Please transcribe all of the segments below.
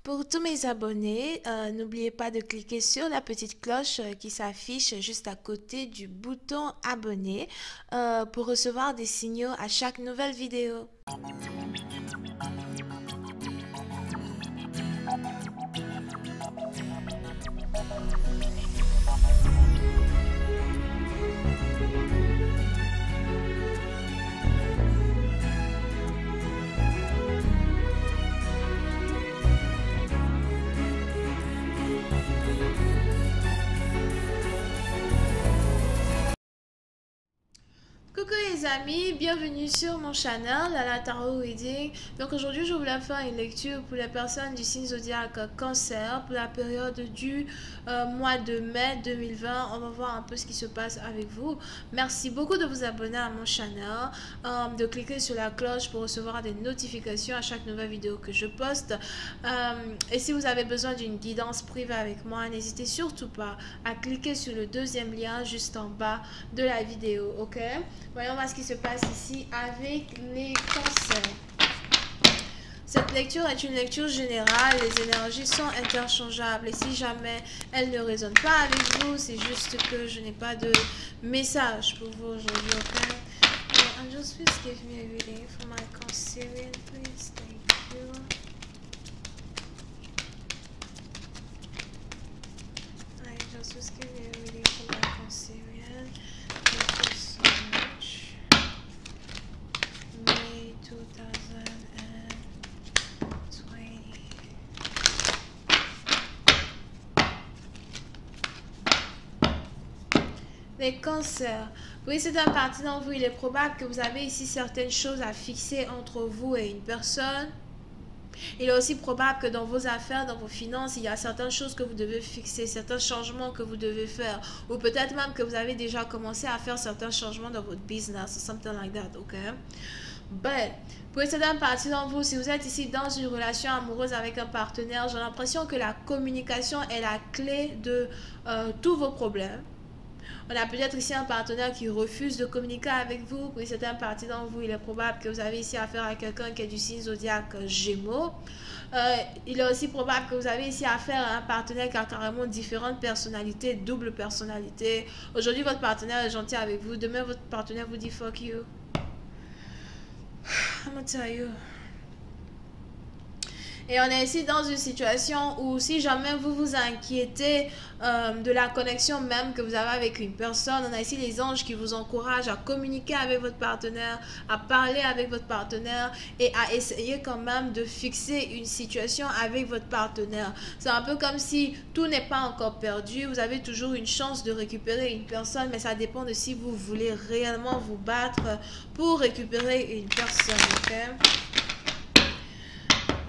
Pour tous mes abonnés, n'oubliez pas de cliquer sur la petite cloche qui s'affiche juste à côté du bouton abonner pour recevoir des signaux à chaque nouvelle vidéo. Coucou les amis, bienvenue sur mon channel la Tarot Reading. Donc aujourd'hui je voulais faire une lecture pour les personnes du signe zodiaque Cancer pour la période du mois de mai 2020. On va voir un peu ce qui se passe avec vous. Merci beaucoup de vous abonner à mon channel, de cliquer sur la cloche pour recevoir des notifications à chaque nouvelle vidéo que je poste. Et si vous avez besoin d'une guidance privée avec moi, n'hésitez surtout pas à cliquer sur le deuxième lien juste en bas de la vidéo, ok? Voyons voir ce qui se passe ici avec les cancers. Cette lecture est une lecture générale. Les énergies sont interchangeables. Et si jamais elles ne résonnent pas avec vous, c'est juste que je n'ai pas de message pour vous aujourd'hui. Okay? Angels, please give me a reading for my Cancerian, please. Thank you. Angels, please give me a reading for my Cancerian. Thank you so much. May 2020. Les cancers. Oui, c'est un parti dans vous. Il est probable que vous avez ici certaines choses à fixer entre vous et une personne. Il est aussi probable que dans vos affaires, dans vos finances, il y a certaines choses que vous devez fixer, certains changements que vous devez faire. Ou peut-être même que vous avez déjà commencé à faire certains changements dans votre business. Something like that, ok? But, pour certaines parties d'entre vous, si vous êtes ici dans une relation amoureuse avec un partenaire, j'ai l'impression que la communication est la clé de tous vos problèmes. On a peut-être ici un partenaire qui refuse de communiquer avec vous. Pour certaines parties d'entre vous, il est probable que vous avez ici affaire à quelqu'un qui est du signe zodiaque Gémeaux. Il est aussi probable que vous avez ici affaire à un partenaire qui a carrément différentes personnalités, double personnalité. Aujourd'hui, votre partenaire est gentil avec vous. Demain, votre partenaire vous dit fuck you. I'm gonna tell you. Et on est ici dans une situation où si jamais vous vous inquiétez de la connexion même que vous avez avec une personne, on a ici les anges qui vous encouragent à communiquer avec votre partenaire, à parler avec votre partenaire et à essayer quand même de fixer une situation avec votre partenaire. C'est un peu comme si tout n'est pas encore perdu, vous avez toujours une chance de récupérer une personne, mais ça dépend de si vous voulez réellement vous battre pour récupérer une personne, ok?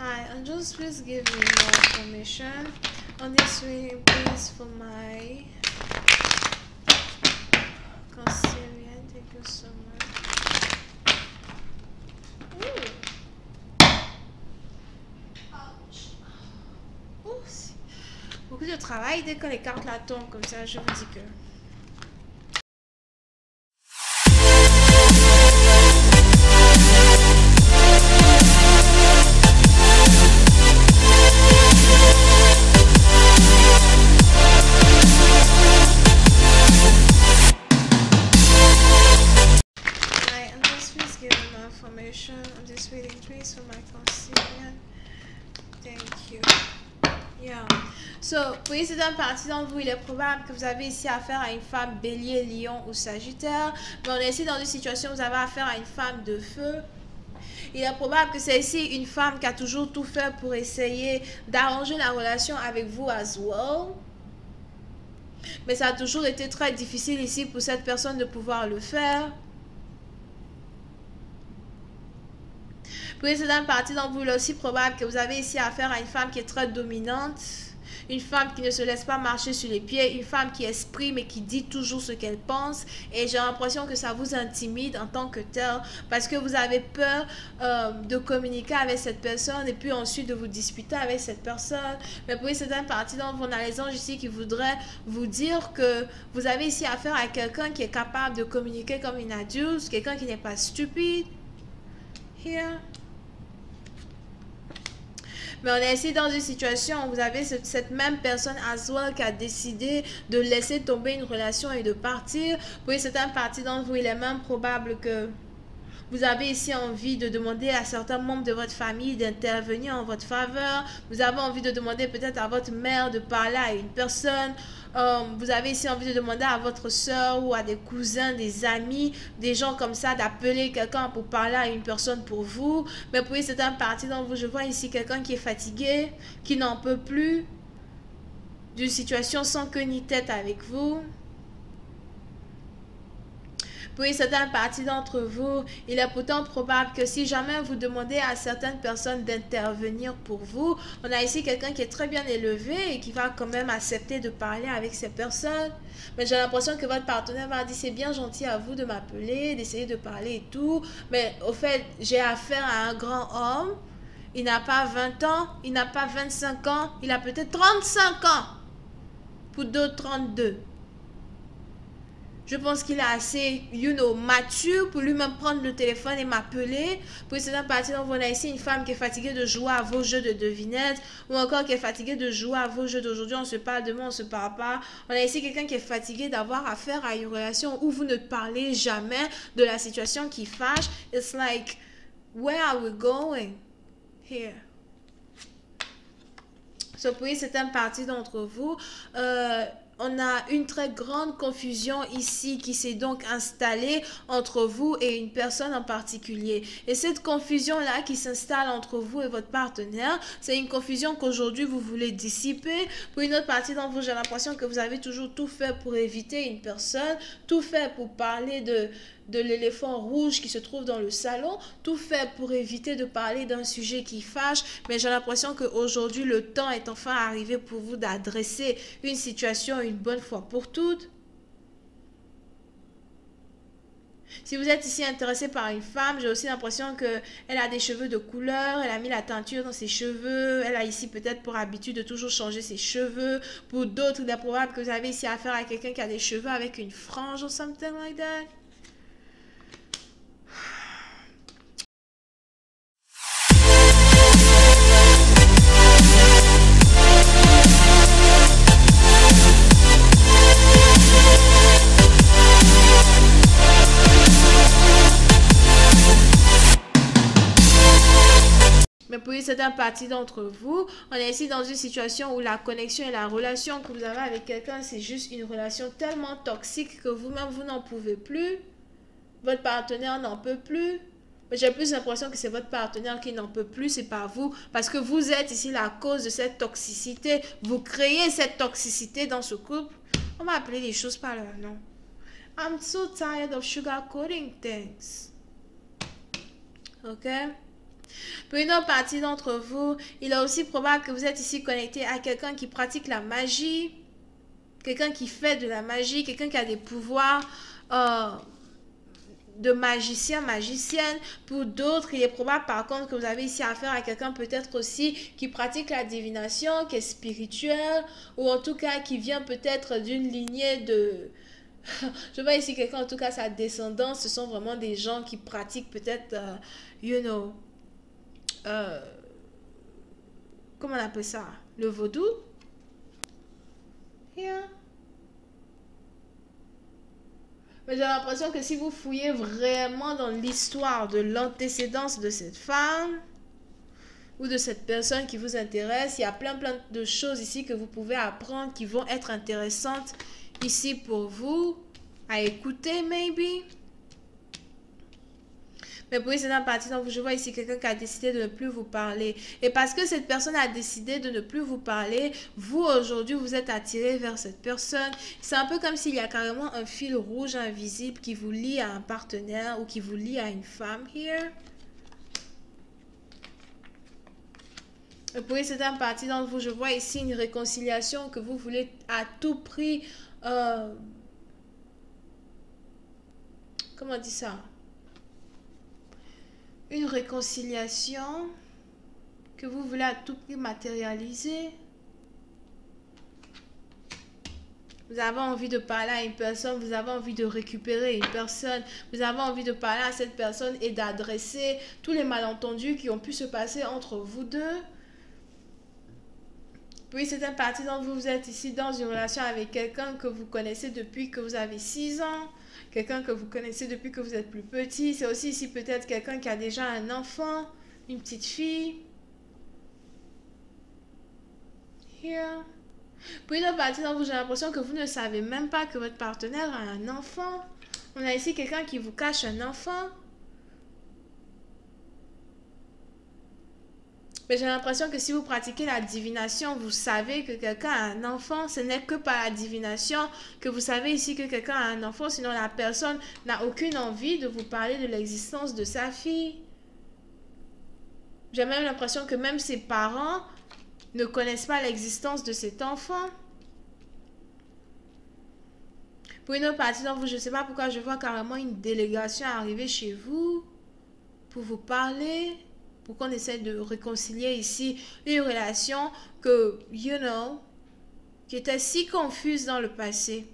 Hi, angels, please give me more information on this reading, please, for my Cancerian. Thank you so much. Ouch. Ouh. Beaucoup de travail dès que les cartes la tombent comme ça, je vous dis que... On this reading, please, for my Cancerian. Thank you. Yeah. So, oui, c'est un parti d'entre vous. Il est probable que vous avez ici affaire à une femme bélier, lion ou sagittaire. Mais on est ici dans une situation où vous avez affaire à une femme de feu. Il est probable que c'est ici une femme qui a toujours tout fait pour essayer d'arranger la relation avec vous as well. Mais ça a toujours été très difficile ici pour cette personne de pouvoir le faire. Pour les certaines parties d'entre vous, il est aussi probable que vous avez ici affaire à une femme qui est très dominante, une femme qui ne se laisse pas marcher sur les pieds, une femme qui exprime et qui dit toujours ce qu'elle pense. Et j'ai l'impression que ça vous intimide en tant que tel parce que vous avez peur de communiquer avec cette personne et puis ensuite de vous disputer avec cette personne. Mais pour certaines parties d'entre vous, on a les anges ici qui voudraient vous dire que vous avez ici affaire à quelqu'un qui est capable de communiquer comme une adulte, quelqu'un qui n'est pas stupide. Here. Mais on est ici dans une situation où vous avez cette même personne as well qui a décidé de laisser tomber une relation et de partir. Pour certains parties d'entre vous, il est même probable que vous avez ici envie de demander à certains membres de votre famille d'intervenir en votre faveur. Vous avez envie de demander peut-être à votre mère de parler à une personne. Vous avez ici envie de demander à votre soeur ou à des cousins, des amis, des gens comme ça, d'appeler quelqu'un pour parler à une personne pour vous. Mais pour certaines parties d'entre vous, je vois ici quelqu'un qui est fatigué, qui n'en peut plus d'une situation sans queue ni tête avec vous. Pour une certaine partie d'entre vous, il est pourtant probable que si jamais vous demandez à certaines personnes d'intervenir pour vous, on a ici quelqu'un qui est très bien élevé et qui va quand même accepter de parler avec ces personnes. Mais j'ai l'impression que votre partenaire va dire c'est bien gentil à vous de m'appeler, d'essayer de parler et tout. Mais au fait, j'ai affaire à un grand homme. Il n'a pas 20 ans, il n'a pas 25 ans, il a peut-être 35 ans. Pour d'autres, 32. Je pense qu'il est assez, mature pour lui-même prendre le téléphone et m'appeler. Pour certaines parties, donc, on a ici une femme qui est fatiguée de jouer à vos jeux de devinettes ou encore qui est fatiguée de jouer à vos jeux d'aujourd'hui. On se parle, demain on se parle pas. On a ici quelqu'un qui est fatigué d'avoir affaire à une relation où vous ne parlez jamais de la situation qui fâche. It's like, where are we going here? So, pour certaines parties d'entre vous, on a une très grande confusion ici qui s'est donc installée entre vous et une personne en particulier. Et cette confusion-là qui s'installe entre vous et votre partenaire, c'est une confusion qu'aujourd'hui vous voulez dissiper. Pour une autre partie d'entre vous, j'ai l'impression que vous avez toujours tout fait pour éviter une personne, tout fait pour parler de l'éléphant rouge qui se trouve dans le salon, tout fait pour éviter de parler d'un sujet qui fâche, mais j'ai l'impression qu'aujourd'hui, le temps est enfin arrivé pour vous d'adresser une situation une bonne fois pour toutes. Si vous êtes ici intéressé par une femme, j'ai aussi l'impression qu'elle a des cheveux de couleur, elle a mis la teinture dans ses cheveux, elle a ici peut-être pour habitude de toujours changer ses cheveux. Pour d'autres, il est probable que vous avez ici affaire à quelqu'un qui a des cheveux avec une frange ou something like that. Mais pour une certaine partie d'entre vous, on est ici dans une situation où la connexion et la relation que vous avez avec quelqu'un, c'est juste une relation tellement toxique que vous-même, vous n'en pouvez plus. Votre partenaire n'en peut plus. Mais j'ai plus l'impression que c'est votre partenaire qui n'en peut plus, c'est pas vous. Parce que vous êtes ici la cause de cette toxicité. Vous créez cette toxicité dans ce couple. On va appeler les choses par leur nom. I'm so tired of sugarcoating things. Ok? Pour une autre partie d'entre vous, il est aussi probable que vous êtes ici connecté à quelqu'un qui pratique la magie, quelqu'un qui fait de la magie, quelqu'un qui a des pouvoirs de magicien, magicienne. Pour d'autres, il est probable par contre que vous avez ici affaire à quelqu'un peut-être aussi qui pratique la divination, qui est spirituel, ou en tout cas qui vient peut-être d'une lignée de... Je vois ici quelqu'un, en tout cas sa descendance, ce sont vraiment des gens qui pratiquent peut-être, comment on appelle ça? Le vaudou? Yeah. Mais j'ai l'impression que si vous fouillez vraiment dans l'histoire de l'antécédence de cette femme ou de cette personne qui vous intéresse, il y a plein de choses ici que vous pouvez apprendre qui vont être intéressantes ici pour vous à écouter, maybe. Mais pour c'est une partie, donc je vois ici quelqu'un qui a décidé de ne plus vous parler. Et parce que cette personne a décidé de ne plus vous parler, vous aujourd'hui, vous êtes attiré vers cette personne. C'est un peu comme s'il y a carrément un fil rouge invisible qui vous lie à un partenaire ou qui vous lie à une femme here. Et pour certaines parties d'entre vous, je vois ici une réconciliation que vous voulez à tout prix... comment on dit ça? Une réconciliation que vous voulez à tout prix matérialiser. Vous avez envie de parler à une personne, vous avez envie de récupérer une personne, vous avez envie de parler à cette personne et d'adresser tous les malentendus qui ont pu se passer entre vous deux. Puis certaines parties d'entre vous, vous êtes ici dans une relation avec quelqu'un que vous connaissez depuis que vous avez 6 ans. Quelqu'un que vous connaissez depuis que vous êtes plus petit. C'est aussi ici peut-être quelqu'un qui a déjà un enfant, une petite fille. Here. Pour une autre partie d'entre vous, j'ai l'impression que vous ne savez même pas que votre partenaire a un enfant. On a ici quelqu'un qui vous cache un enfant. Mais j'ai l'impression que si vous pratiquez la divination, vous savez que quelqu'un a un enfant. Ce n'est que par la divination que vous savez ici que quelqu'un a un enfant. Sinon, la personne n'a aucune envie de vous parler de l'existence de sa fille. J'ai même l'impression que même ses parents ne connaissent pas l'existence de cet enfant. Pour une autre partie d'entre vous, je ne sais pas pourquoi je vois carrément une délégation arriver chez vous pour vous parler. Pour qu'on essaie de réconcilier ici une relation que, you know, qui était si confuse dans le passé.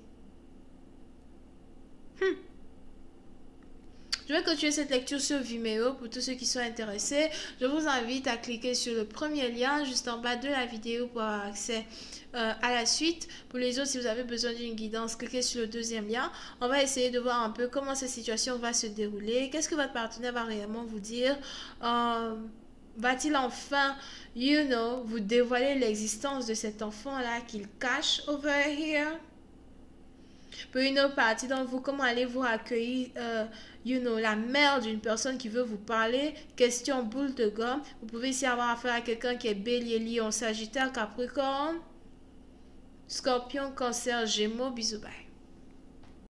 Je vais continuer cette lecture sur Vimeo pour tous ceux qui sont intéressés. Je vous invite à cliquer sur le premier lien juste en bas de la vidéo pour avoir accès à la suite. Pour les autres, si vous avez besoin d'une guidance, cliquez sur le deuxième lien. On va essayer de voir un peu comment cette situation va se dérouler. Qu'est-ce que votre partenaire va réellement vous dire? Va-t-il enfin, you know, vous dévoiler l'existence de cet enfant-là qu'il cache over here? Pour une autre partie d'entre vous, comment allez-vous accueillir, you know, la mère d'une personne qui veut vous parler? Question boule de gomme. Vous pouvez ici avoir affaire à quelqu'un qui est Bélier, Lion, Sagittaire, Capricorne, Scorpion, Cancer, Gémeaux. Bisous, bye.